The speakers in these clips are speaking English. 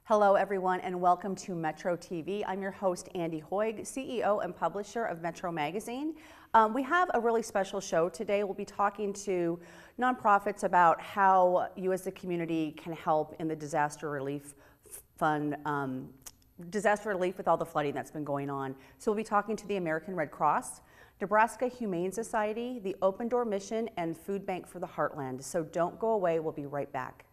Hello everyone and welcome to Metro TV. I'm your host Andy Hoig, CEO and publisher of Metro Magazine. We have a really special show today. We'll be talking to nonprofits about how you as the community can help in the disaster relief fund, disaster relief with all the flooding that's been going on. So we'll be talking to the American Red Cross, Nebraska Humane Society, the Open Door Mission, and Food Bank for the Heartland. So don't go away, we'll be right back.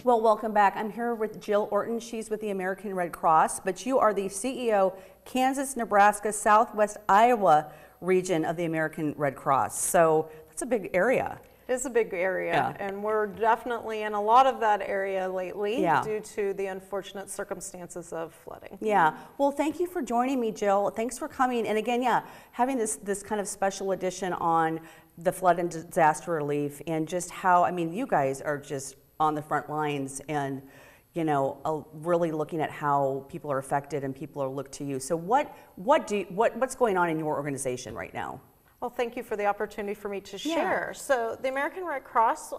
Well, welcome back. I'm here with Jill Orton. She's with the American Red Cross, but you are the CEO, Kansas, Nebraska, Southwest Iowa region of the American Red Cross. So that's a big area. It is a big area, and we're definitely in a lot of that area lately due to the unfortunate circumstances of flooding. Yeah, well, thank you for joining me, Jill. Thanks for coming. And again, having this kind of special edition on the flood and disaster relief and just how, I mean, you guys are just on the front lines and, you know, really looking at how people are affected and people are looked to you. So what's going on in your organization right now? Well, thank you for the opportunity for me to share. So the American Red Cross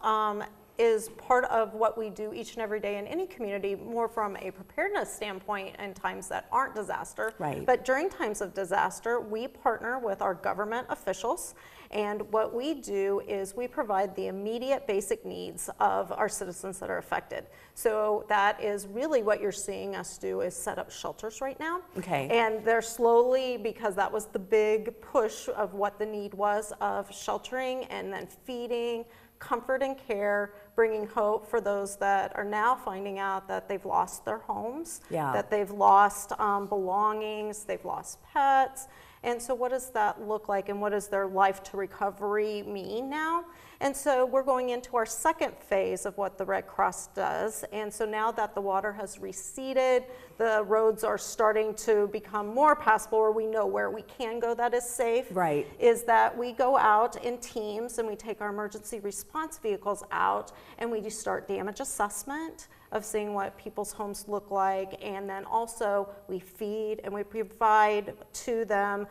is part of what we do each and every day in any community, more from a preparedness standpoint in times that aren't disaster. Right. But during times of disaster, we partner with our government officials, and what we do is we provide the immediate basic needs of our citizens that are affected. So that is really what you're seeing us do, is set up shelters right now. Okay. And they're slowly, because that was the big push of what the need was, of sheltering and then feeding, comfort and care, bringing hope for those that are now finding out that they've lost their homes, that they've lost belongings, they've lost pets. And so what does that look like, and what does their life to recovery mean now? And so we're going into our second phase of what the Red Cross does. And so now that the water has receded, the roads are starting to become more passable, or we know where we can go that is safe. Right. Is that we go out in teams and we take our emergency response vehicles out and we just start damage assessment of seeing what people's homes look like, and then also we feed and we provide to them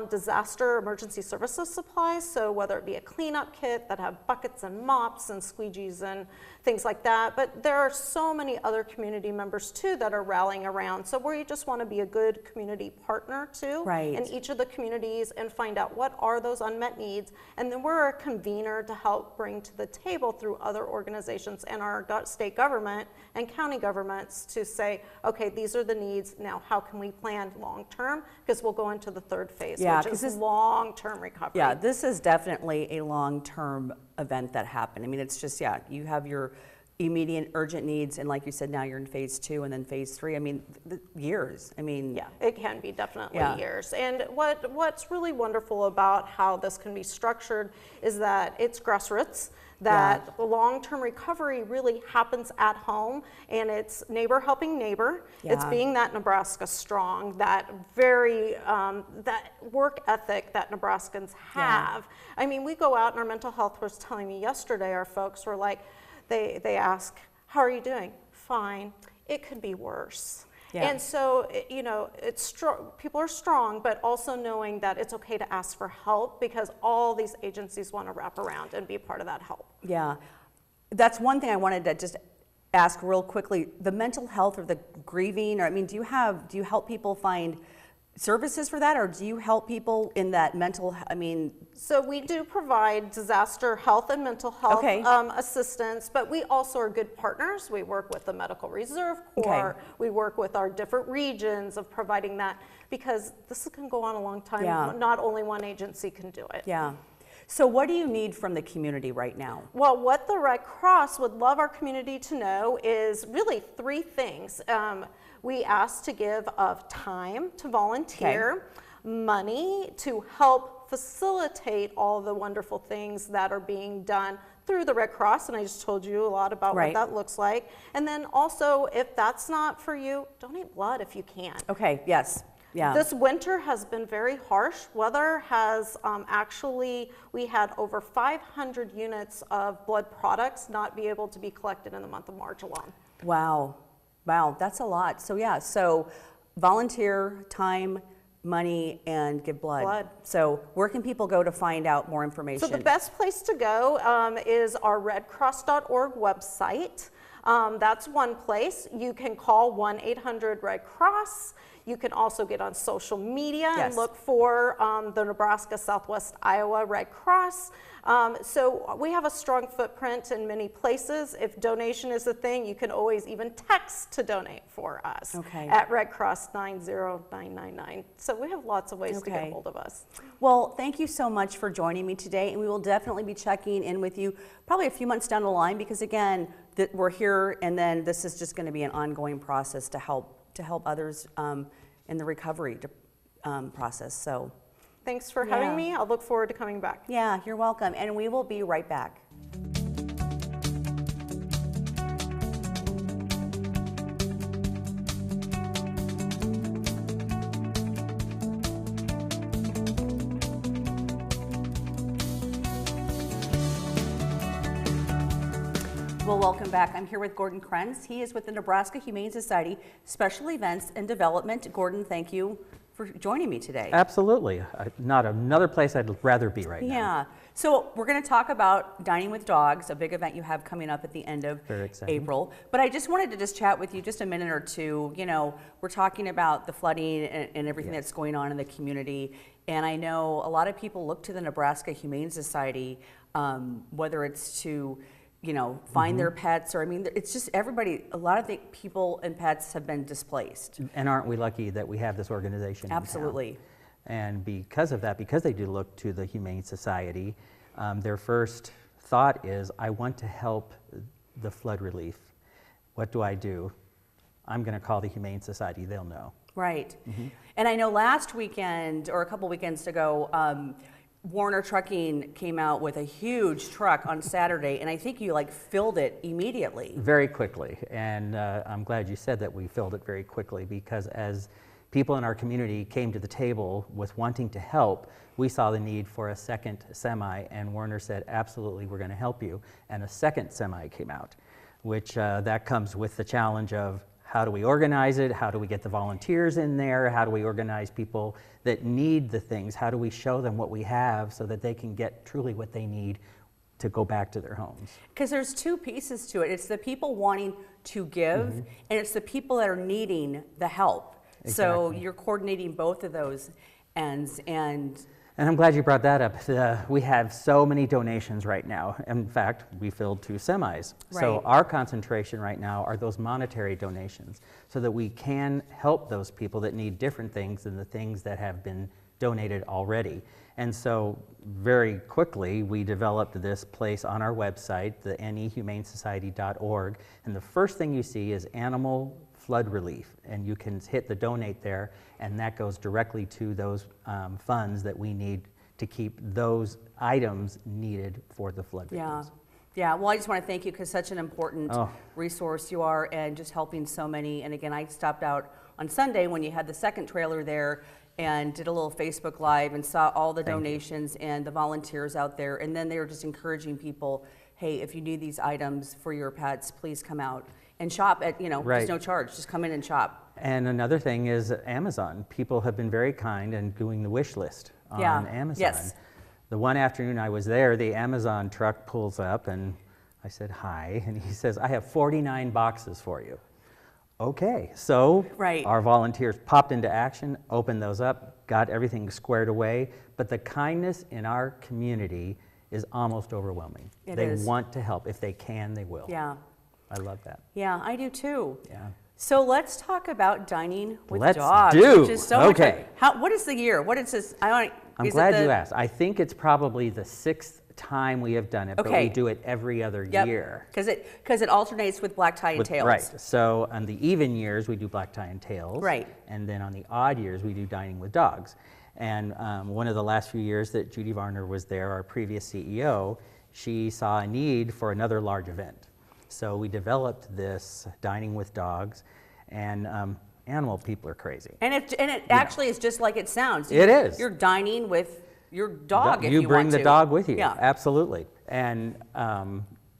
disaster emergency services supplies. So whether it be a cleanup kit that have buckets and mops and squeegees and things like that, but there are so many other community members too that are rallying around. So we just want to be a good community partner too in each of the communities and find out what are those unmet needs, and then we're a convener to help bring to the table through other organizations and our state government and county governments to say, okay, these are the needs, now how can we plan long term, because we'll go into the third phase, which is long-term recovery. Yeah, this is definitely a long-term event that happened. I mean, it's just, you have your immediate urgent needs, and like you said, now you're in phase 2 and then phase 3. I mean, years. I mean, yeah, it can be definitely years. And what's really wonderful about how this can be structured is that it's grassroots, that long-term recovery really happens at home, and it's neighbor helping neighbor. It's being that Nebraska strong, that very that work ethic that Nebraskans have. I mean, we go out, and our mental health was telling me yesterday, our folks were like, they ask, how are you doing? Fine. It could be worse. And so, you know, it's strong. People are strong, but also knowing that it's okay to ask for help, because all these agencies want to wrap around and be a part of that help. Yeah, that's one thing I wanted to just ask real quickly. The mental health or the grieving, or I mean, do you help people find services for that, or do you help people in that mental, I mean? So we do provide disaster health and mental health assistance, but we also are good partners. We work with the Medical Reserve Corps. We work with our different regions of providing that, because this can go on a long time. Not only one agency can do it. Yeah. So what do you need from the community right now? Well, what the Red Cross would love our community to know is really 3 things. We ask to give of time to volunteer, money to help facilitate all the wonderful things that are being done through the Red Cross, and I just told you a lot about what that looks like. And then also, if that's not for you, donate blood if you can. Okay, yes. Yeah. This winter has been very harsh. Weather has actually, we had over 500 units of blood products not be able to be collected in the month of March alone. Wow. Wow, that's a lot. So yeah, so volunteer time, money and give blood. Blood. So where can people go to find out more information? So the best place to go is our redcross.org website. That's one place. You can call 1-800-RED-CROSS. You can also get on social media and look for the Nebraska Southwest Iowa Red Cross. So we have a strong footprint in many places. If donation is a thing, you can always even text to donate for us at Red Cross 90999. So we have lots of ways to get a hold of us. Well, thank you so much for joining me today, and we will definitely be checking in with you probably a few months down the line, because again, we're here, and then this is just going to be an ongoing process to help others in the recovery process. So thanks for having me. I'll look forward to coming back. Yeah, you're welcome, and we will be right back. Well, welcome back. I'm here with Gordon Krenz. He is with the Nebraska Humane Society Special Events and Development. Gordon, thank you for joining me today. Absolutely. Not another place I'd rather be right now. Yeah. So we're going to talk about Dining with Dogs, a big event you have coming up at the end of April. But I just wanted to just chat with you just a minute or two. You know, we're talking about the flooding and everything that's going on in the community. And I know a lot of people look to the Nebraska Humane Society, whether it's to find their pets, or I mean, it's just everybody, a lot of the people and pets have been displaced. And aren't we lucky that we have this organization? Absolutely. And because of that, because they do look to the Humane Society, their first thought is, I want to help the flood relief. What do I do? I'm going to call the Humane Society, they'll know. Right. And I know last weekend, or a couple weekends ago, Warner Trucking came out with a huge truck on Saturday, and I think you filled it immediately. Very quickly, and I'm glad you said that we filled it very quickly, because as people in our community came to the table with wanting to help, we saw the need for a second semi, and Warner said, absolutely, we're going to help you. And a second semi came out, which that comes with the challenge of, how do we organize it? How do we get the volunteers in there? How do we organize people that need the things? How do we show them what we have so that they can get truly what they need to go back to their homes? Because there's two pieces to it. It's the people wanting to give, and it's the people that are needing the help. Exactly. So you're coordinating both of those ends. And I'm glad you brought that up. We have so many donations right now. In fact, we filled 2 semis. Right. So our concentration right now are those monetary donations, so that we can help those people that need different things than the things that have been donated already. And so very quickly, we developed this place on our website, the nehumanesociety.org. And the first thing you see is animal flood relief, and you can hit the donate there, and that goes directly to those funds that we need to keep those items needed for the flood victims. Yeah, well, I just want to thank you, because such an important resource you are, and just helping so many. And again, I stopped out on Sunday when you had the second trailer there and did a little Facebook Live and saw all the donations and the volunteers out there. And then they were just encouraging people, hey, if you need these items for your pets, please come out and shop at, there's no charge, just come in and shop. And another thing is Amazon. People have been very kind and doing the wish list on Amazon. Yes. The one afternoon I was there, the Amazon truck pulls up, and I said, hi, and he says, I have 49 boxes for you. Okay, so our volunteers popped into action, opened those up, got everything squared away, but the kindness in our community is almost overwhelming. They want to help. If they can, they will. Yeah. I love that. Yeah, I do too. Yeah. So let's talk about Dining with Dogs. Which is so much fun. What is the year? What is this? I'm glad you asked. I think it's probably the 6th time we have done it, but we do it every other year. Because it alternates with black tie and tails. Right. So on the even years, we do black tie and tails. Right. And then on the odd years, we do Dining with Dogs. And one of the last few years that Judy Varner was there, our previous CEO, she saw a need for another large event. So we developed this Dining with Dogs, and animal people are crazy. And it actually is just like it sounds. It is. You're dining with your dog if you want to. You bring the dog with you, absolutely. And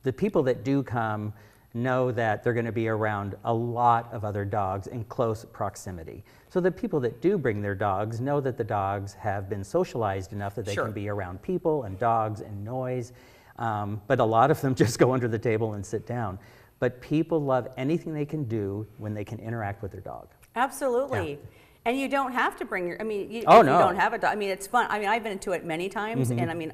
the people that do come, know that they're going to be around a lot of other dogs in close proximity. So the people that do bring their dogs know that the dogs have been socialized enough that they Sure. can be around people and dogs and noise. But a lot of them just go under the table and sit down. But people love anything they can do when they can interact with their dog. Absolutely. And you don't have to bring your, I mean, if Oh, you no. don't have a dog, I mean, it's fun. I mean, I've been into it many times, and I mean,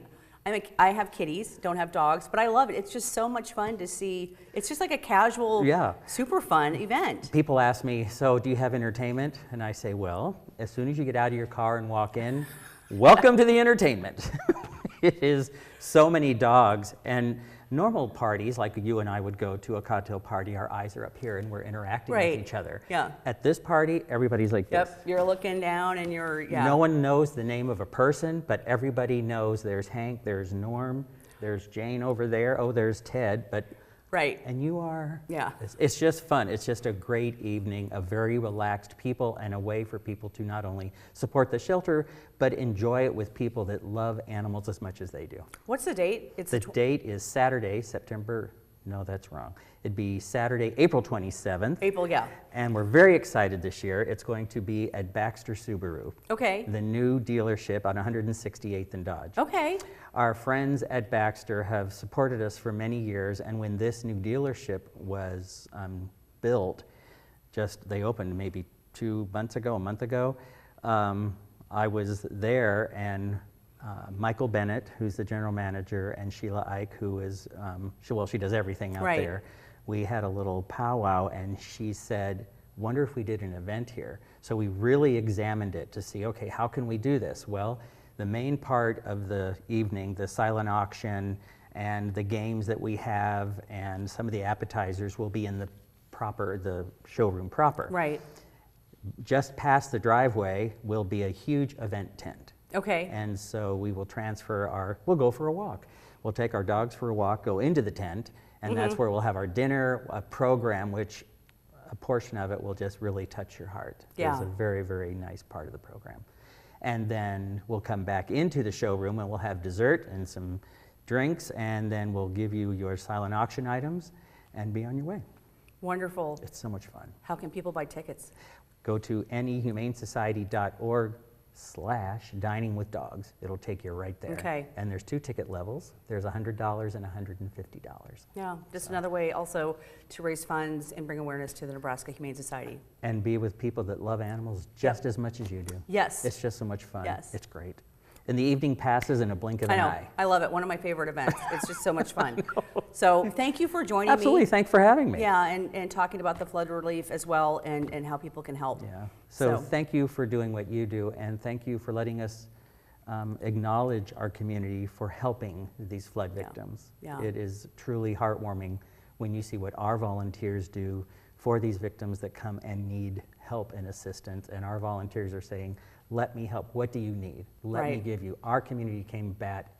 I have kitties, don't have dogs, but I love it. It's just so much fun to see. It's just like a casual, Yeah. super fun event. People ask me, so do you have entertainment? And I say, well, as soon as you get out of your car and walk in, welcome to the entertainment. It is so many dogs. And normal parties, like you and I would go to a cocktail party, our eyes are up here and we're interacting Right. with each other. Yeah. At this party, everybody's like this. Yep, you're looking down and you're, yeah. No one knows the name of a person, but everybody knows there's Hank, there's Norm, there's Jane over there, oh, there's Ted, but, Right. and you are. Yeah. It's just fun. It's just a great evening of very relaxed people and a way for people to not only support the shelter, but enjoy it with people that love animals as much as they do. What's the date? It's The date is Saturday, no, that's wrong. It'd be Saturday, April 27th. April, yeah. And we're very excited this year. It's going to be at Baxter Subaru, Okay. the new dealership on 168th and Dodge. Okay. Our friends at Baxter have supported us for many years, and when this new dealership was built, they opened maybe a month ago, I was there, and Michael Bennett, who's the general manager, and Sheila Ike, who is, she does everything out Right. there. We had a little powwow, and she said, wonder if we did an event here. So we really examined it to see, okay, how can we do this? Well, the main part of the evening, the silent auction and the games that we have and some of the appetizers will be in the showroom proper. Right. Just past the driveway will be a huge event tent. Okay. And so we will we'll go for a walk. We'll take our dogs for a walk, go into the tent, and that's where we'll have our dinner, a program, which a portion of it will just really touch your heart. Yeah. It's a very, very nice part of the program. And then we'll come back into the showroom and we'll have dessert and some drinks, and then we'll give you your silent auction items and be on your way. Wonderful. It's so much fun. How can people buy tickets? Go to nehumanesociety.org/dining with dogs. It'll take you right there. Okay. And there's 2 ticket levels. There's $100 and $150. Yeah, just another way also to raise funds and bring awareness to the Nebraska Humane Society. And be with people that love animals just as much as you do. Yes. It's just so much fun. Yes. It's great. And the evening passes in a blink of I an know. eye. I love it. One of my favorite events. It's just so much fun. So thank you for joining Absolutely. me. Thanks for having me. Yeah, and talking about the flood relief as well and how people can help. Yeah. So thank you for doing what you do, and thank you for letting us acknowledge our community for helping these flood victims. Yeah. It is truly heartwarming when you see what our volunteers do for these victims that come and need help and assistance, and our volunteers are saying, let me help. What do you need? Let me Right. give you. Our community came back.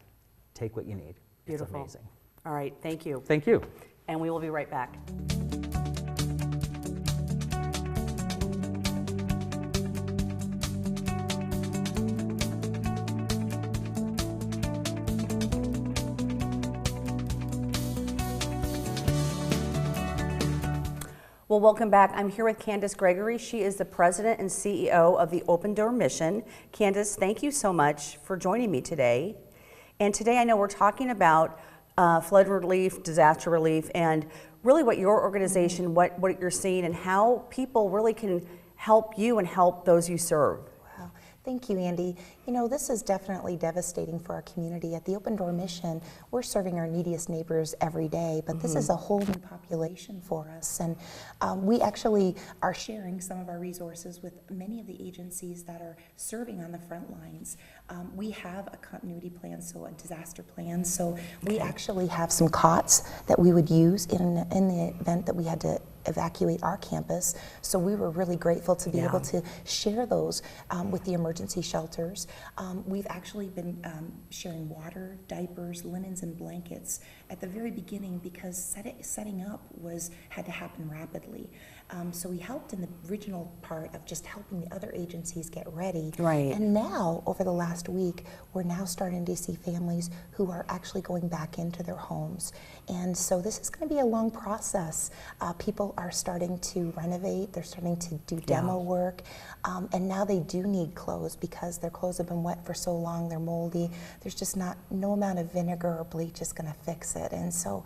Take what you need. Beautiful. It's amazing. All right, thank you. Thank you. And we will be right back. Well, welcome back. I'm here with Candace Gregory. She is the president and CEO of the Open Door Mission. Candace, thank you so much for joining me today. And today I know we're talking about flood relief, disaster relief, and really what your organization, what you're seeing, and how people really can help you and help those you serve. Wow. Thank you, Andy. You know, this is definitely devastating for our community. At the Open Door Mission, we're serving our neediest neighbors every day, but this is a whole new population for us. And we actually are sharing some of our resources with many of the agencies that are serving on the front lines. We have a continuity plan, so a disaster plan. So we actually have some cots that we would use in the event that we had to evacuate our campus. So we were really grateful to be able to share those with the emergency shelters. We've actually been sharing water, diapers, linens, and blankets at the very beginning, because setting up had to happen rapidly. So we helped in the original part of just helping the other agencies get ready. Right. And now, over the last week, we're now starting to see families who are actually going back into their homes. And so this is going to be a long process. People are starting to renovate, they're starting to do demo work, and now they do need clothes because their clothes have been wet for so long, they're moldy. There's just no amount of vinegar or bleach is going to fix it. And so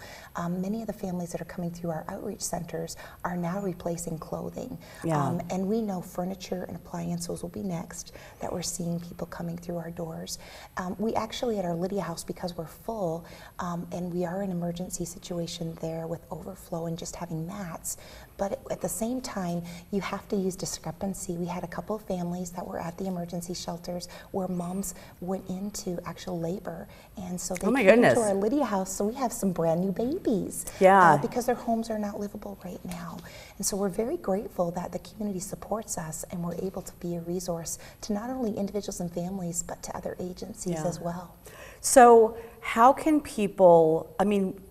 many of the families that are coming through our outreach centers are now replacing clothing. And we know furniture and appliances will be next, that we're seeing people coming through our doors. We actually, at our Lydia House, because we're full, and we are in an emergency situation there with overflow and just having mats, but at the same time, you have to use discrepancy. We had a couple of families that were at the emergency shelters where moms went into actual labor, and so they came to our Lydia House, so we have some brand new babies because their homes are not livable right now. And so we're very grateful that the community supports us and we're able to be a resource to not only individuals and families, but to other agencies as well. So how can people,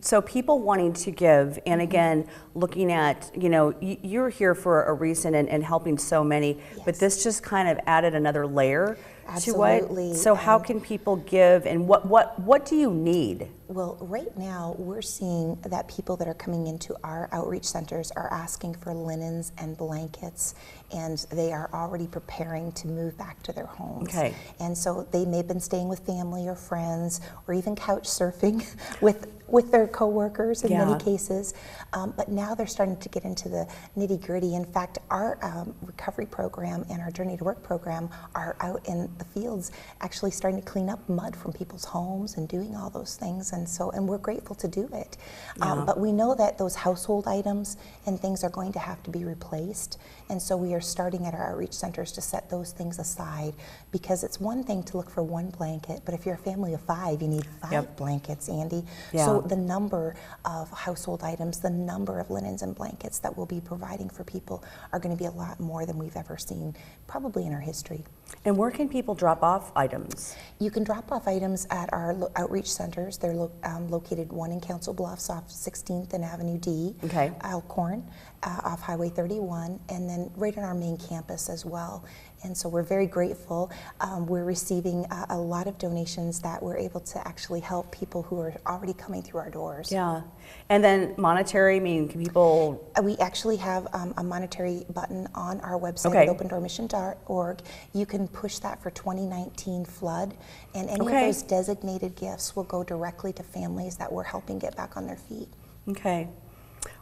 so people wanting to give, and again, looking at, you're here for a reason and helping so many, but this just kind of added another layer to it. So how can people give, and what do you need? Well, right now we're seeing that people that are coming into our outreach centers are asking for linens and blankets, and they are already preparing to move back to their homes. Okay. And so they may have been staying with family or friends, or even couch surfing with their coworkers in many cases. But now they're starting to get into the nitty gritty. In fact, our recovery program and our Journey to Work program are out in the fields actually starting to clean up mud from people's homes and doing all those things. And we're grateful to do it. But we know that those household items and things are going to have to be replaced. And so we are starting at our outreach centers to set those things aside, because it's one thing to look for one blanket, but if you're a family of 5, you need 5 blankets, Andy. So the number of household items, the number of linens and blankets that we'll be providing for people are going to be a lot more than we've ever seen, probably in our history. And where can people drop off items? You can drop off items at our outreach centers. They're located, one in Council Bluffs off 16th and Avenue D, Alcorn off Highway 31, and then right on our main campus as well. And so we're very grateful. We're receiving a lot of donations that we're able to actually help people who are already coming through our doors. Yeah. And then monetary, can people? We actually have a monetary button on our website at opendoormission.org. You can push that for 2019 flood, and any of those designated gifts will go directly to families that we're helping get back on their feet. Okay.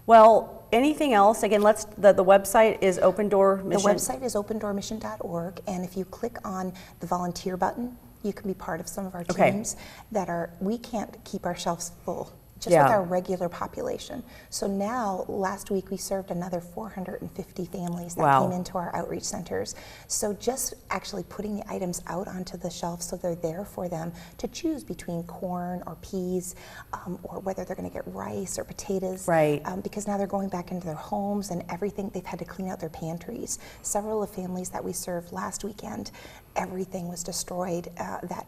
Well, anything else? Again, the website is Open Door Mission. The website is opendoormission.org, and if you click on the volunteer button, you can be part of some of our teams we can't keep our shelves full just with our regular population. So now, last week we served another 450 families that came into our outreach centers. So just actually putting the items out onto the shelf so they're there for them to choose between corn or peas, or whether they're going to get rice or potatoes. Because now they're going back into their homes and everything, they've had to clean out their pantries. Several of the families that we served last weekend, everything was destroyed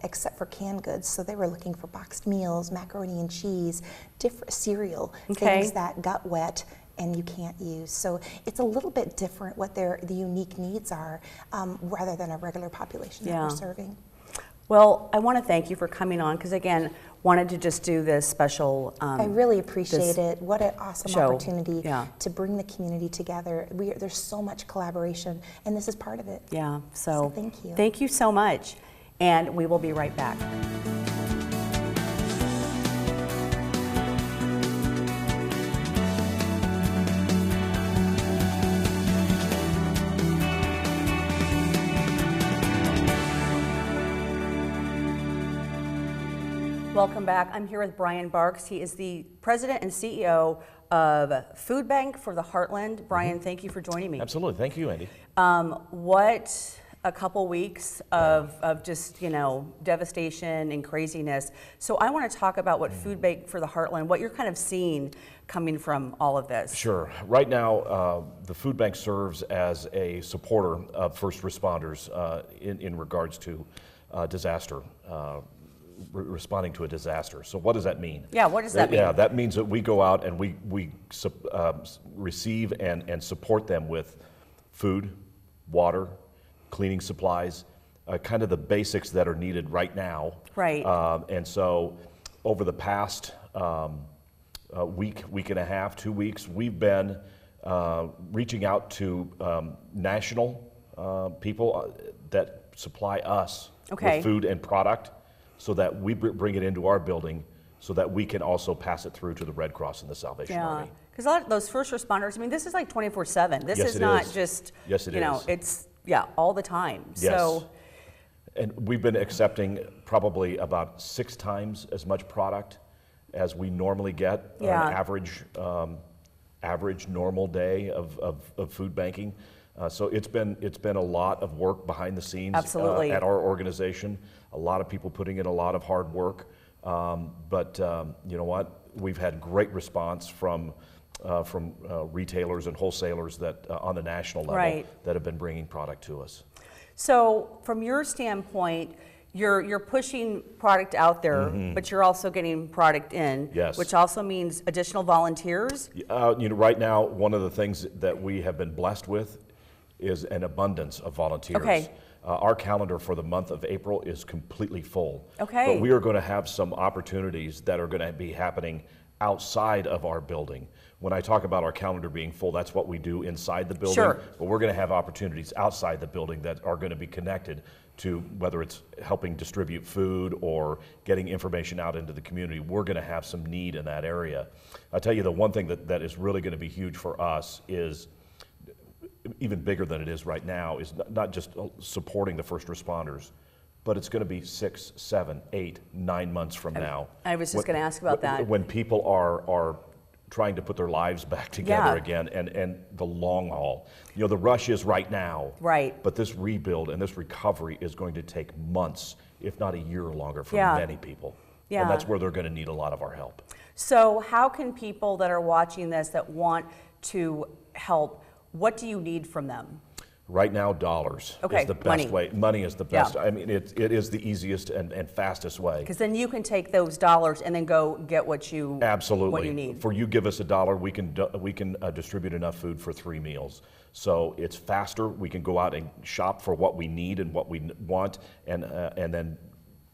except for canned goods. So they were looking for boxed meals, macaroni and cheese, different cereal, things that got wet and you can't use. So it's a little bit different what the unique needs are, rather than a regular population that we're serving. Well, I want to thank you for coming on, because again, wanted to just do this special I really appreciate it. What an awesome opportunity to bring the community together. There's so much collaboration, and this is part of it. So thank you. Thank you so much, and we will be right back. Welcome back. I'm here with Brian Barks. He is the president and CEO of Food Bank for the Heartland. Brian, thank you for joining me. Absolutely. Thank you, Andy. What a couple weeks of just, devastation and craziness. So I want to talk about what Food Bank for the Heartland, what you're kind of seeing coming from all of this. Sure. Right now, the food bank serves as a supporter of first responders in regards to disaster. responding to a disaster. So what does that mean? Yeah, what does that mean? Yeah, that means that we go out and we receive and support them with food, water, cleaning supplies, kind of the basics that are needed right now. Right. And so over the past week and a half, 2 weeks, we've been reaching out to national people that supply us with food and product so that we bring it into our building so that we can also pass it through to the Red Cross and the Salvation Army. Because a lot of those first responders, I mean, this is like 24/7. This Yes, is it not is. just, Yes, it you know, is. it's, all the time. Yes. So, And we've been accepting probably about 6 times as much product as we normally get on an average normal day of food banking. So it's been a lot of work behind the scenes Absolutely. At our organization. A lot of people putting in a lot of hard work. But you know what? We've had great response from retailers and wholesalers that on the national level Right. that have been bringing product to us. so from your standpoint, you're pushing product out there, but you're also getting product in, Yes. which also means additional volunteers. You know, right now, one of the things that we have been blessed with is an abundance of volunteers. Okay. Our calendar for the month of April is completely full. Okay. But we are going to have some opportunities that are going to be happening outside of our building. When I talk about our calendar being full, that's what we do inside the building. Sure. But we're going to have opportunities outside the building that are going to be connected to whether it's helping distribute food or getting information out into the community. We're going to have some need in that area. I'll tell you the one thing that is really going to be huge for us is even bigger than it is right now is not just supporting the first responders, but it's going to be 6, 7, 8, 9 months from now. I was just going to ask about that. When people are trying to put their lives back together Yeah. again and the long haul. You know, the rush is right now. Right. But this rebuild and this recovery is going to take months, if not a year longer for Yeah. many people. Yeah. And that's where they're going to need a lot of our help. So how can people that are watching this that want to help, what do you need from them? Right now, dollars Okay, is the best money. way. Money is the best. Yeah. I mean, it is the easiest and fastest way. Because then you can take those dollars and then go get what you Absolutely. what you need. For you give us $1, we can distribute enough food for 3 meals. So it's faster. We can go out and shop for what we need and what we want, and then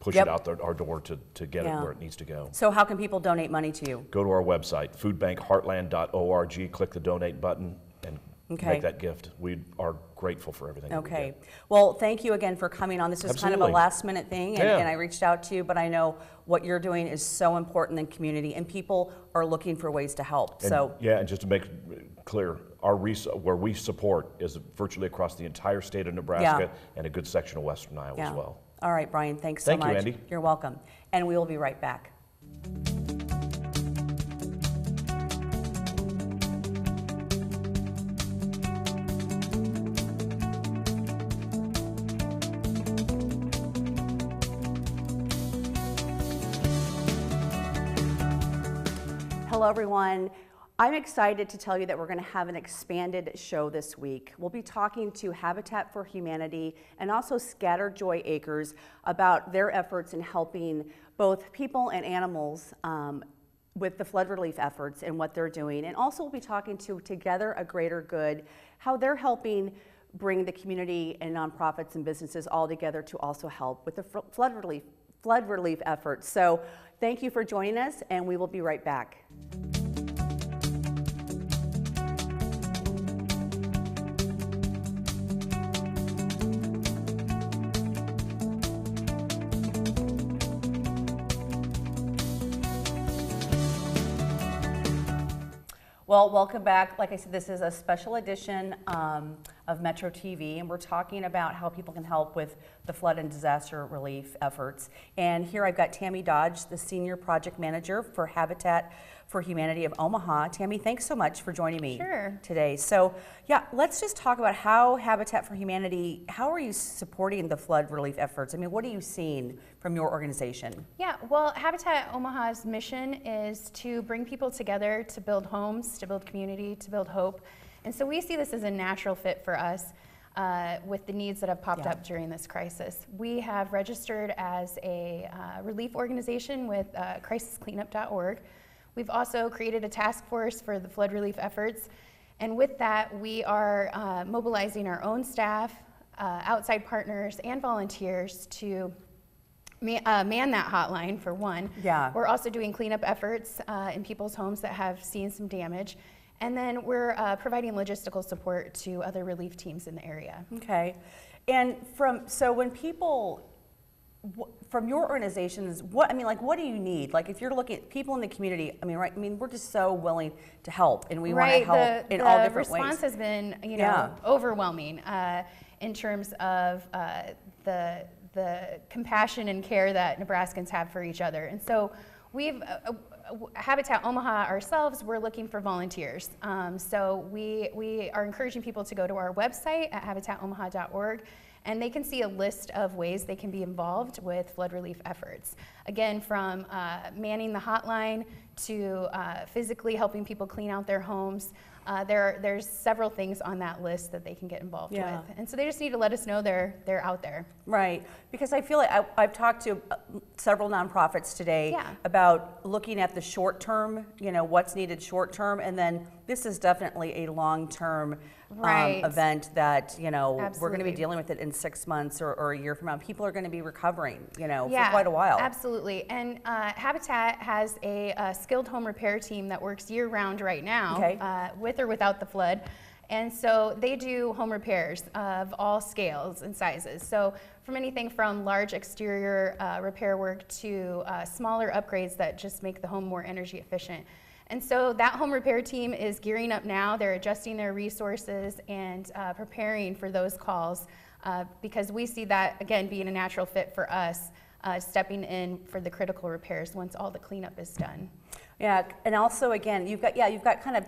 push Yep. it out our door to get Yeah. it where it needs to go. So how can people donate money to you? Go to our website, foodbankheartland.org, click the donate button, and Okay. make that gift. We are grateful for everything that we Okay. get. Well, thank you again for coming on. This was kind of a Absolutely. last minute thing, and, Yeah. and I reached out to you, but I know what you're doing is so important in the community, and people are looking for ways to help. And, So, yeah, and just to make clear, where we support is virtually across the entire state of Nebraska and a good section of western Iowa yeah. as well. All right, Brian, thanks so Thank you, much. Andy. You're welcome. And we will be right back. Hello, everyone. I'm excited to tell you that we're going to have an expanded show this week. We'll be talking to Habitat for Humanity and also Scattered Joy Acres about their efforts in helping both people and animals with the flood relief efforts and what they're doing. And also we'll be talking to Together a Greater Good, how they're helping bring the community and nonprofits and businesses all together to also help with the flood relief efforts. So thank you for joining us, and we will be right back. Well, welcome back. Like I said, this is a special edition of Metro TV, and we're talking about how people can help with the flood and disaster relief efforts. And here I've got Tammy Dodge, the Senior Project Manager for Habitat for Humanity of Omaha. Tammy, thanks so much for joining me today. So, yeah, let's just talk about how Habitat for Humanity, how are you supporting the flood relief efforts? I mean, what are you seeing from your organization? Yeah, well, Habitat Omaha's mission is to bring people together to build homes, to build community, to build hope. And so we see this as a natural fit for us. with the needs that have popped up during this crisis. We have registered as a relief organization with crisiscleanup.org. We've also created a task force for the flood relief efforts. And with that, we are mobilizing our own staff, outside partners, and volunteers to man that hotline, for one. Yeah. We're also doing cleanup efforts in people's homes that have seen some damage. And then we're providing logistical support to other relief teams in the area. Okay. And so when people, from your organizations, what do you need? Like, if you're looking at people in the community, we're just so willing to help, and we want to help in all different ways. The response has been, overwhelming in terms of the compassion and care that Nebraskans have for each other. And so we've, Habitat Omaha ourselves, we're looking for volunteers. So we are encouraging people to go to our website at habitatomaha.org, and they can see a list of ways they can be involved with flood relief efforts. Again, from manning the hotline to physically helping people clean out their homes. There's several things on that list that they can get involved with. And so they just need to let us know they're out there. Right, because I feel like I've talked to several nonprofits today about looking at the short term, what's needed short term, and then this is definitely a long term event that, we're going to be dealing with it in 6 months or a year from now. People are going to be recovering, for quite a while. Absolutely. And Habitat has a skilled home repair team that works year round right now, with or without the flood. And so they do home repairs of all scales and sizes. So from anything from large exterior repair work to smaller upgrades that just make the home more energy efficient. And so that home repair team is gearing up now. They're adjusting their resources and preparing for those calls because we see that, again, being a natural fit for us, stepping in for the critical repairs once all the cleanup is done. Yeah, and also, again, you've got kind of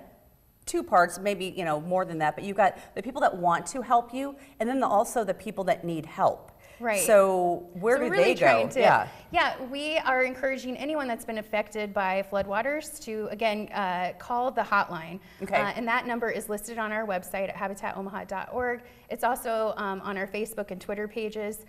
two parts, maybe more than that, but you've got the people that want to help you, and then also the people that need help. Right. So where do they go? We are encouraging anyone that's been affected by floodwaters to, again, call the hotline. And that number is listed on our website at habitatomaha.org. It's also on our Facebook and Twitter pages,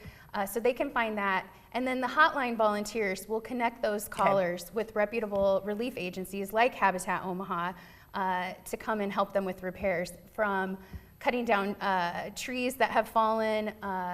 so they can find that. And then the hotline volunteers will connect those callers with reputable relief agencies like Habitat Omaha to come and help them with repairs, from cutting down trees that have fallen,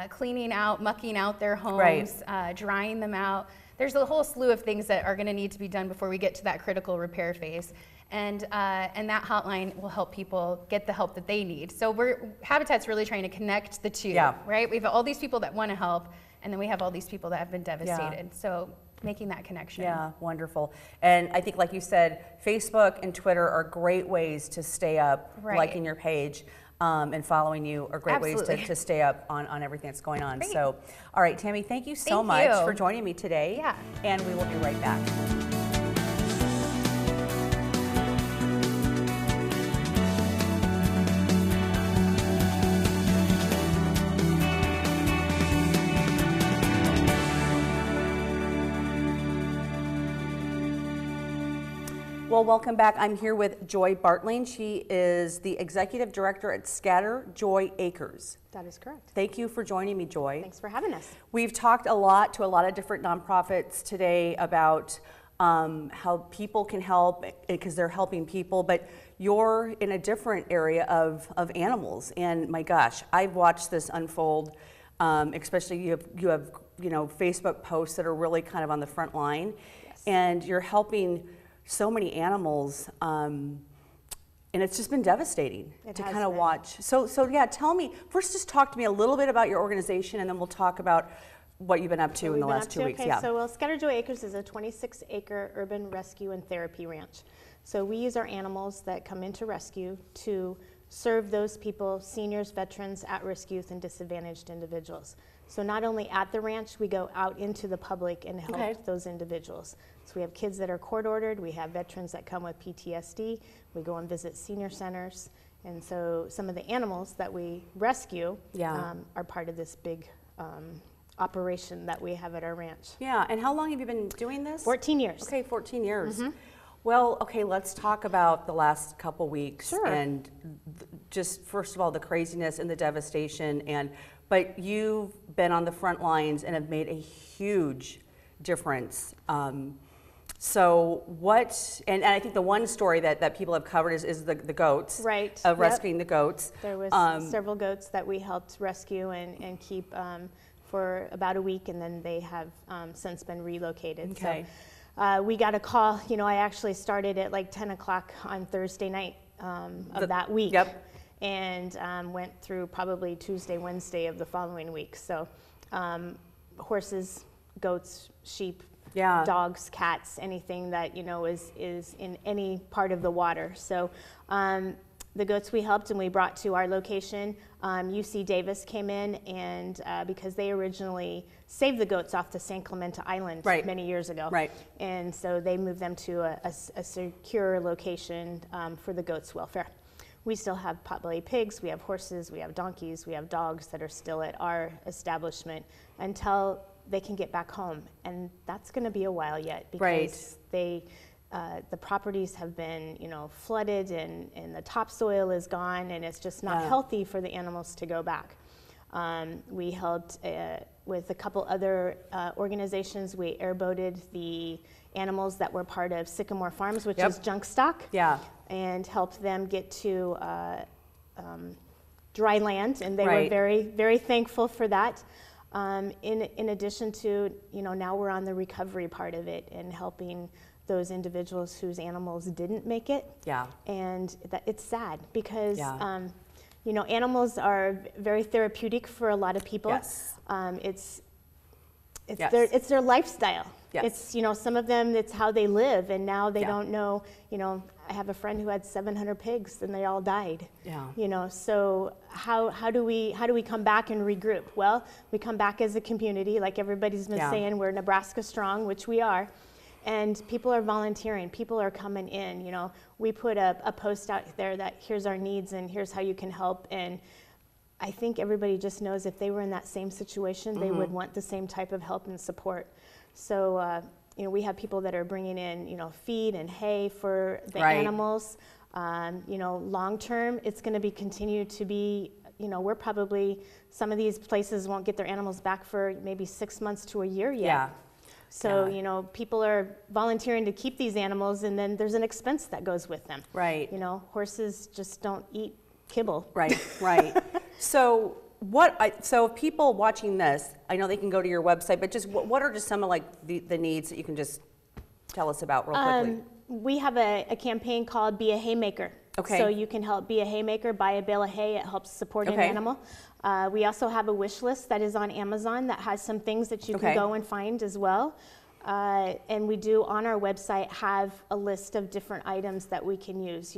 cleaning out, mucking out their homes, drying them out. There's a whole slew of things that are going to need to be done before we get to that critical repair phase. And that hotline will help people get the help that they need. So Habitat's really trying to connect the two, right? We have all these people that want to help, and then we have all these people that have been devastated. So making that connection. Yeah, wonderful. And I think, like you said, Facebook and Twitter are great ways to stay up, liking your page. And following you are great ways to stay up on everything that's going on. Great. So, all right, Tammy, thank you so much for joining me today. Yeah. And we will be right back. Well, welcome back. I'm here with Joy Bartling. She is the Executive Director at Scatter Joy Acres. That is correct. Thank you for joining me, Joy. Thanks for having us. We've talked a lot to a lot of different nonprofits today about how people can help because they're helping people, but you're in a different area of animals. And my gosh, I've watched this unfold, especially you have Facebook posts that are really kind of on the front line. Yes. And you're helping so many animals, and it's just been devastating to kind of watch. So yeah, tell me, first just talk to me a little bit about your organization, and then we'll talk about what you've been up to in the last 2 weeks. Okay, so Scatter Joy Acres is a 26-acre urban rescue and therapy ranch. So we use our animals that come into rescue to serve those people, seniors, veterans, at-risk youth, and disadvantaged individuals. So not only at the ranch, we go out into the public and help those individuals. So we have kids that are court ordered, we have veterans that come with PTSD, we go and visit senior centers, and so some of the animals that we rescue are part of this big operation that we have at our ranch. Yeah, and how long have you been doing this? 14 years. Okay, 14 years. Well, okay, let's talk about the last couple weeks. Sure. And just first of all the craziness and the devastation, but you've been on the front lines and have made a huge difference. So what, and I think the one story that people have covered is the goats. Right. Of Yep. rescuing the goats. There was several goats that we helped rescue and keep for about a week, and then they have since been relocated. Okay. So we got a call, I actually started at like 10 o'clock on Thursday night of that week. Yep. And went through probably Tuesday, Wednesday of the following week. So horses, goats, sheep, Yeah. dogs, cats, anything that is in any part of the water. So the goats we helped and we brought to our location. UC Davis came in, and because they originally saved the goats off the San Clemente Island Right. many years ago. Right. And so they moved them to a secure location for the goats' welfare. We still have potbelly pigs, we have horses, we have donkeys, we have dogs that are still at our establishment until they can get back home. And that's going to be a while yet, because the properties have been flooded, and the topsoil is gone, and it's just not healthy for the animals to go back. We helped with a couple other organizations. We airboated the animals that were part of Sycamore Farms, which Yep. is junk stock. Yeah. And helped them get to dry land, and they Right. were very, very thankful for that. In addition to, now we're on the recovery part of it and helping those individuals whose animals didn't make it. Yeah. And it's sad because, Yeah. Animals are very therapeutic for a lot of people. Yes. Yes. It's their lifestyle. Yes. It's, some of them, it's how they live, and now they Yeah. don't know, I have a friend who had 700 pigs and they all died. Yeah. So how do we come back and regroup? Well, we come back as a community, like everybody's been Yeah. saying, we're Nebraska strong, which we are. And people are volunteering, people are coming in, we put a post out there that here's our needs and here's how you can help. And I think everybody just knows if they were in that same situation, they would want the same type of help and support. So, we have people that are bringing in, feed and hay for the Right. animals. Long term, it's going to continue to be, we're probably, some of these places won't get their animals back for maybe 6 months to a year yet. Yeah. So, Yeah. People are volunteering to keep these animals, and then there's an expense that goes with them. Right. Horses just don't eat kibble. Right, right. So so people watching this, I know they can go to your website, but just what are just some of the needs that you can just tell us about real quickly? We have a campaign called Be a Haymaker. Okay. So you can help be a haymaker, buy a bale of hay. It helps support an Okay. animal. We also have a wish list that is on Amazon that has some things that you Okay. can go and find as well. And we do on our website have a list of different items that we can use.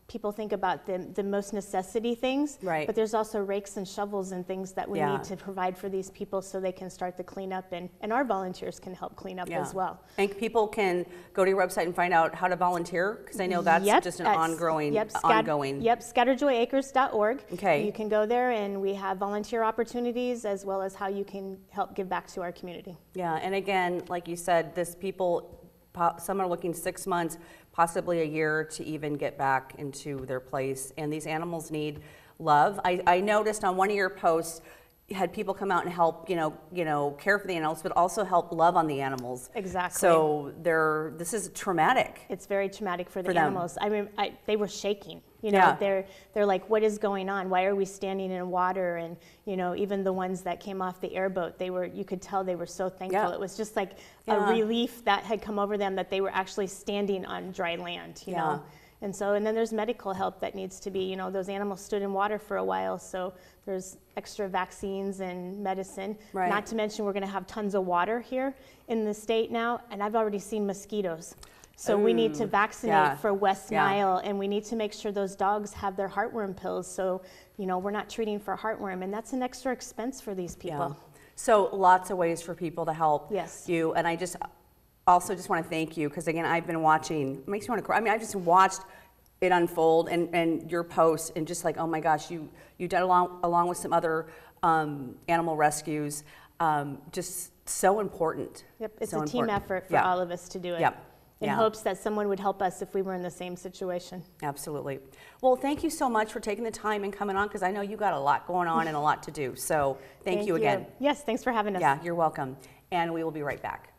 People think about the most necessity things, Right. but there's also rakes and shovels and things that we Yeah. need to provide for these people so they can start the cleanup, and our volunteers can help clean up Yeah. as well. And people can go to your website and find out how to volunteer, because I know that's Yep, just an at ongoing. Yep, scatterjoyacres.org. Okay. You can go there, and we have volunteer opportunities as well as how you can help give back to our community. Yeah, and again, like you said, some are looking 6 months, possibly a year to even get back into their place. And these animals need love. I noticed on one of your posts, you had people come out and help, care for the animals, but also help love on the animals. Exactly. So this is traumatic. It's very traumatic for the them. animals. I mean, they were shaking. Yeah. They're like, what is going on? Why are we standing in water? And even the ones that came off the airboat, you could tell they were so thankful. Yeah. It was just like Yeah. a relief that had come over them that they were actually standing on dry land. You Yeah. know. And then there's medical help that needs to be. Those animals stood in water for a while, so there's extra vaccines and medicine. Right. Not to mention we're going to have tons of water here in the state now, and I've already seen mosquitoes. So we need to vaccinate Yeah. for West Yeah. Nile, and we need to make sure those dogs have their heartworm pills. So, we're not treating for heartworm, and that's an extra expense for these people. Yeah. So lots of ways for people to help Yes. you. And I also just want to thank you, because again, I've been watching, it makes me want to cry. I mean, I just watched it unfold and your posts, and just like, oh my gosh, you did along with some other animal rescues, just so important. Yep, it's So a team important. effort for Yeah. all of us to do it. Yep. in Yeah. hopes that someone would help us if we were in the same situation. Absolutely. Well, thank you so much for taking the time and coming on, because I know you got a lot going on and a lot to do. So thank you again. Yes, thanks for having us. Yeah, you're welcome. And we will be right back.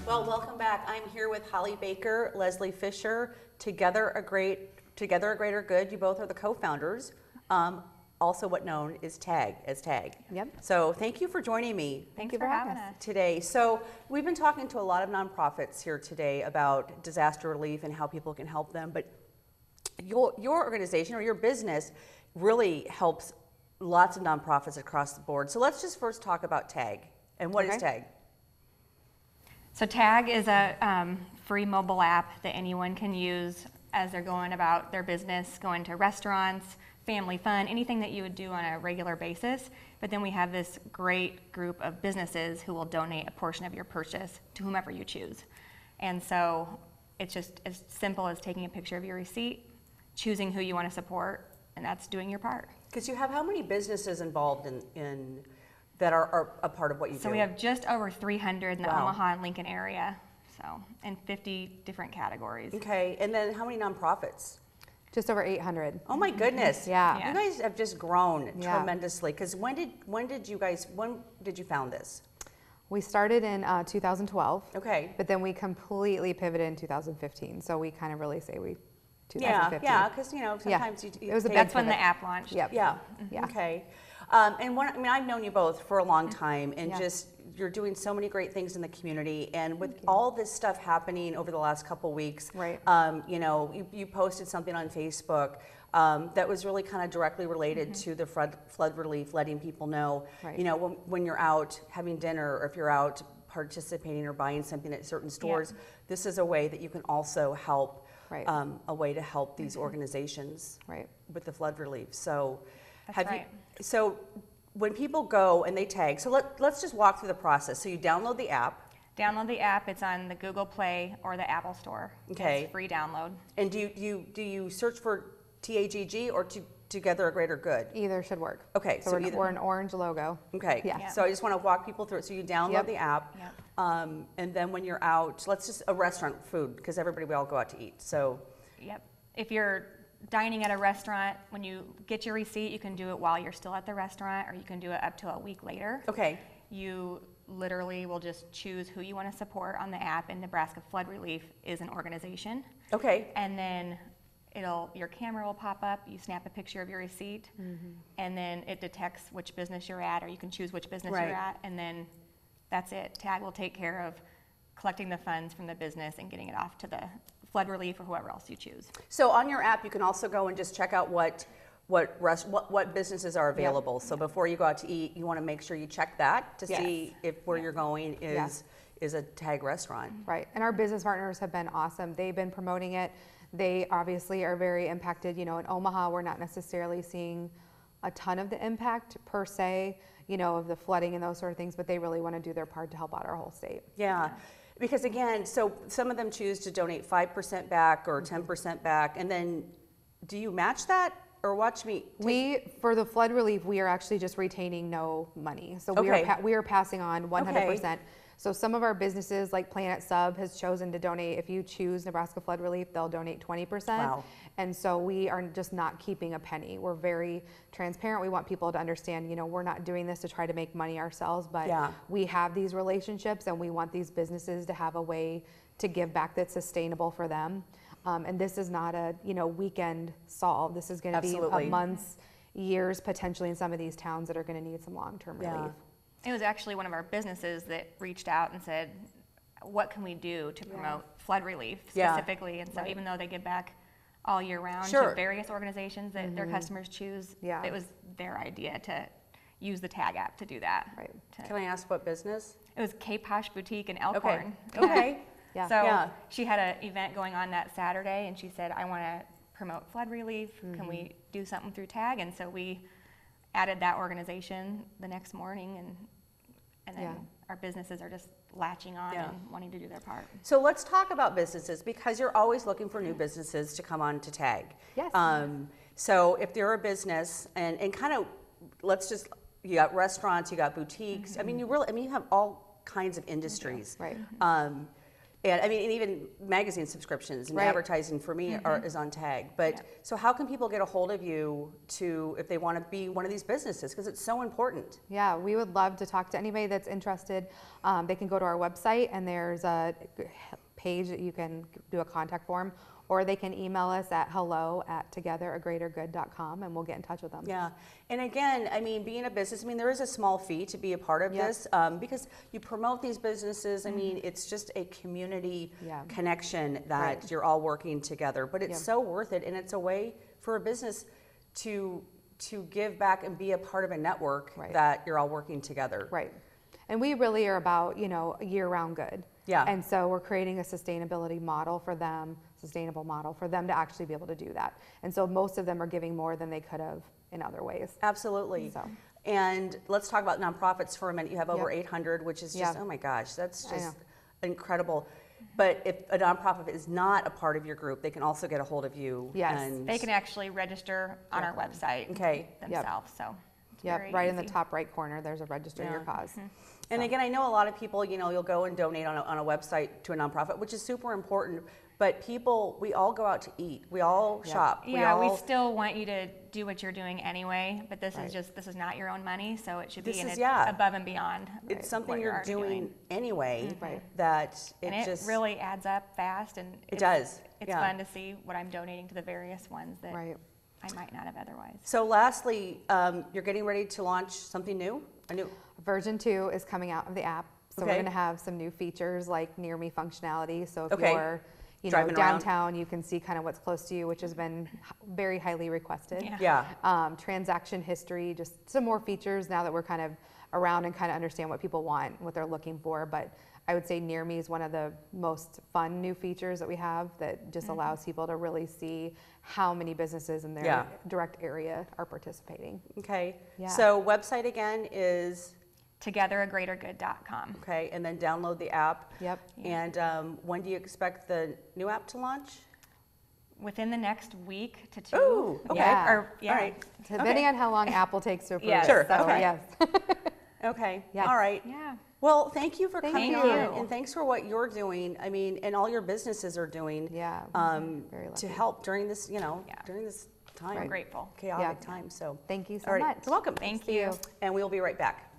Well, welcome back. I'm here with Holly Baker, Leslie Fisher, Together a Greater Good. You both are the co-founders. Also what known is TAG, as TAG. Yep. So thank you for joining me Thank you for having us. today. So we've been talking to a lot of nonprofits here today about disaster relief and how people can help them, but your organization or your business really helps lots of nonprofits across the board. So let's just first talk about TAG. And what is Okay. TAG? So TAG is a free mobile app that anyone can use as they're going about their business, going to restaurants, family fun, anything that you would do on a regular basis. But then we have this great group of businesses who will donate a portion of your purchase to whomever you choose. And so it's just as simple as taking a picture of your receipt, choosing who you want to support, and that's doing your part. Because you have how many businesses involved in that are a part of what you do? So we have just over 300 in the Wow. Omaha and Lincoln area, so in 50 different categories. Okay, and then how many nonprofits? Just over 800. Oh my goodness. Yeah. You guys have just grown Yeah. tremendously. Because when did you found this? We started in 2012. Okay. But then we completely pivoted in 2015. So we kind of really say we Yeah, 2015. yeah, because Yeah. sometimes you It was a take- big That's when the pivot. app launched. Yep. Yeah. Yeah. Okay. And I've known you both for a long time, and Yeah. just you're doing so many great things in the community. And with all this stuff happening over the last couple weeks, Right. You posted something on Facebook that was really kind of directly related to the flood relief, letting people know, Right. when you're out having dinner, or if you're out participating or buying something at certain stores, this is a way that you can also help. Right. A way to help these organizations Right. with the flood relief. So, That's right. So, when people go and they tag, so let's just walk through the process. So you download the app, Download the app. It's on the Google Play or the Apple Store. Okay. It's free download. and do you search for TAGG or Together a Greater Good? Either should work. Okay, So, so we're, either- we're an orange logo. Okay. Yeah. So I just want to walk people through it. So you download Yep. the app, Yep. and then when you're out, a restaurant food, because we all go out to eat. So. Yep. If you're dining at a restaurant, when you get your receipt, you can do it while you're still at the restaurant, or you can do it up to a week later. Okay. You literally will just choose who you want to support on the app, and Nebraska Flood Relief is an organization. Okay. And then your camera will pop up, you snap a picture of your receipt, and then it detects which business you're at, or you can choose which business Right. you're at, and then that's it. TAG will take care of collecting the funds from the business and getting it off to the flood relief or whoever else you choose. So on your app, you can also go and just check out what businesses are available. So before you go out to eat, you want to make sure you check that to Yes. see if where you're going is a TAG restaurant. Right. And our business partners have been awesome. They've been promoting it. They obviously are very impacted. In Omaha, we're not necessarily seeing a ton of the impact per se, of the flooding and those sort of things, but they really want to do their part to help out our whole state. Yeah. Because again, so some of them choose to donate 5% back or 10% back, and then do you match that, or watch me? For the flood relief, we are actually just retaining no money. So Okay. we are passing on 100%. So some of our businesses, like Planet Sub, has chosen to donate. If you choose Nebraska Flood Relief, they'll donate 20%. Wow. And so we are just not keeping a penny. We're very transparent. We want people to understand, we're not doing this to try to make money ourselves, but Yeah. we have these relationships, and we want these businesses to have a way to give back that's sustainable for them. And this is not a weekend solve. This is going to be Absolutely. months, years potentially in some of these towns that are going to need some long-term Yeah. relief. It was actually one of our businesses that reached out and said, what can we do to promote flood relief Yeah. specifically? And so even though they give back all year round Sure. to various organizations that their customers choose, Yeah. it was their idea to use the TAG app to do that. Right. Can I ask what business? It was K-Posh Boutique in Elkhorn. Okay. Yeah. So Yeah. she had an event going on that Saturday, and she said, I want to promote flood relief. Can we do something through TAG? And so we added that organization the next morning, and then Yeah. our businesses are just latching on Yeah. and wanting to do their part. So let's talk about businesses, because you're always looking for new businesses to come on to TAG. Yes. So if they're a business, and kind of, you got restaurants, you got boutiques. I mean, you have all kinds of industries. Right. And I mean, and even magazine subscriptions and Right. advertising for me is on TAG. But so how can people get a hold of you if they want to be one of these businesses? Because it's so important. Yeah, we would love to talk to anybody that's interested. They can go to our website and there's a page that you can do a contact form, or they can email us at hello@togetheraGreaterGood.com and we'll get in touch with them. Yeah, and again, I mean, being a business, I mean, there is a small fee to be a part of this, because you promote these businesses. I mean, it's just a community connection that you're all working together. But it's so worth it, and it's a way for a business to give back and be a part of a network that you're all working together. Right. And we really are about, year-round good. Yeah. And so we're creating a sustainable model for them to actually be able to do that. And so most of them are giving more than they could have in other ways. Absolutely. So. And let's talk about nonprofits for a minute. You have over 800, which is just, oh my gosh, that's just incredible. But if a nonprofit is not a part of your group, they can also get a hold of you. Yes. And They can actually register on our website themselves. So it's very right in the easy. top right corner, there's a register your cause. And again, I know a lot of people, you'll go and donate on a website to a nonprofit, which is super important. But people, we all go out to eat. We all shop. Yeah, we still want you to do what you're doing anyway, but this is not your own money, so it should be above and beyond. It's something what you're already doing anyway. Right. That And it really adds up fast, and it does. It's fun to see what I'm donating to the various ones that Right. I might not have otherwise. So lastly, you're getting ready to launch something new? Version 2 is coming out of the app. So we're going to have some new features like near me functionality. So if you're driving downtown, around, you can see kind of what's close to you, which has been very highly requested. Yeah. Transaction history, just some more features now that we're kind of around and kind of understand what people want, what they're looking for. But I would say Near Me is one of the most fun new features that we have that just allows people to really see how many businesses in their direct area are participating. Okay. Yeah. So website again is? TogetherAGreaterGood.com. Okay, and then download the app. Yep. And when do you expect the new app to launch? Within the next week to 2. Ooh, okay. Yeah. All right. Depending on how long Apple takes to approve Yes. it. Sure, So, okay. yes. Okay. Yes. All right. Yeah. Well, thank you for coming you. on, and thanks for what you're doing. I mean, and all your businesses are doing. Yeah, very To lucky. help during this, during this time. We're grateful. Chaotic time. So. Thank you so All right. much. You're welcome. Thank you. And we'll be right back.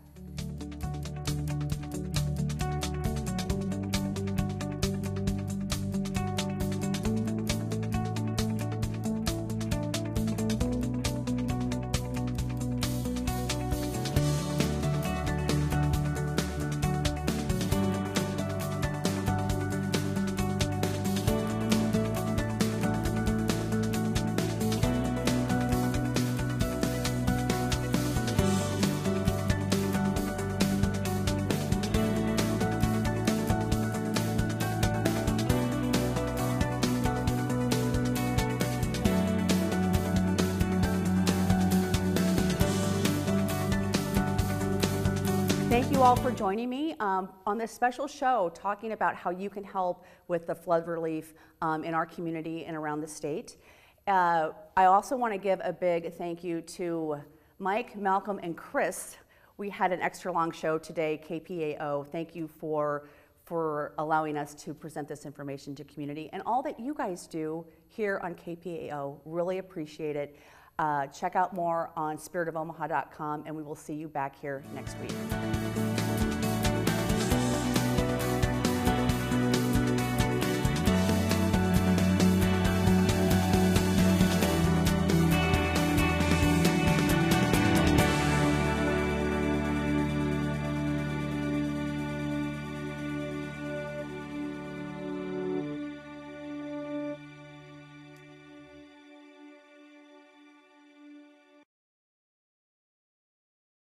Thank you all for joining me on this special show talking about how you can help with the flood relief in our community and around the state. I also want to give a big thank you to Mike, Malcolm, and Chris. We had an extra long show today, KPAO. Thank you for allowing us to present this information to community and all that you guys do here on KPAO. Really appreciate it. Check out more on spiritofomaha.com, and we will see you back here next week.